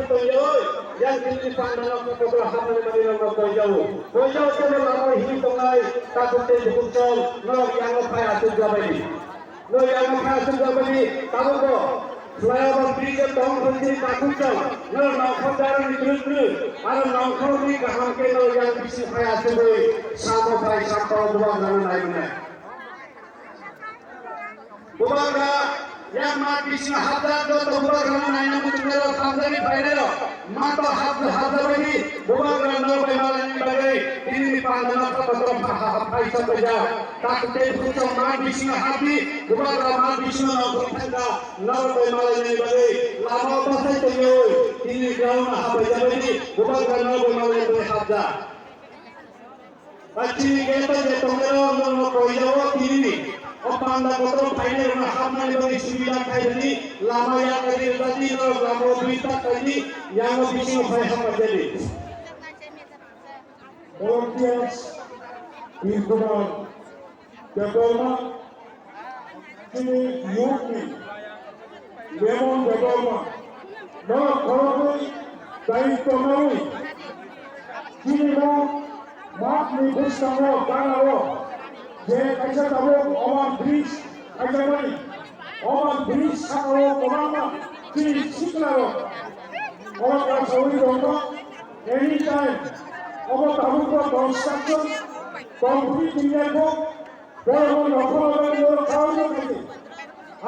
toyoi yang ini pandang aku pada hamil menilai toyau kalau lama hidup tongai takutnya dihukum no yang apa asyik jabari no yang apa asyik jabari tahu ko flyover bridge tong sendiri takutnya no nongkong jalan terus ada nongkong di kaham ke no yang bisa apa asyik sama baik sampai dua jalan lainnya bubaga yang mati sih hadar do bubaga mana yang mutero sampai paidero mato hadar lagi bubaga no pemalan bagai ini pandang apa betul paisa kerja takutnya pucuk mati sih hati bubaga mati sih no kerja no pemalan bagai lama pasai toyoi ini ground apa jadi bubaga no pemalan bagai hadar Pasti kita jatuh no koyo ini Opanda kotor paine na hamna ni bagi sibila kaini lama ya kali tadi no lama berita tadi yang bising saya hampa jadi volunteers Bingkuman development kini youth ni lemon development no koroi daito naui kini no mak ni busamo tanaro যে কাইসা তাবো Oman bridge কাইসা মানি Oman bridge সাকাও Omana কি শিখলাও ওরা সৌরি রঙ্গ any time ওমা তাবো construction complete ইন্ডিয়াকো বড় বড় নফরবে বড় খাওয়ানো থাকে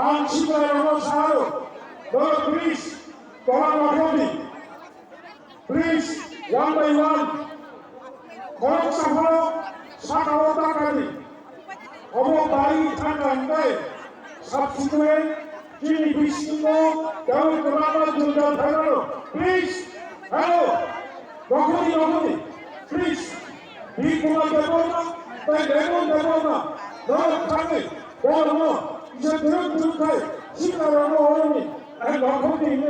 আন শিখলা রঙ্গ সাহারো বড় ব্রিজ তোলা নফরবি ব্রিজ ওয়ান বাই ওয়ান খরচ সাফারো সাকাও টাকানি Omo bari tangandai subsequent kini bismo down kerana jumlah thagalo please hello nokoni please di kuma debona tai debona no thage bono ise duruk kai sikara no oni nokoni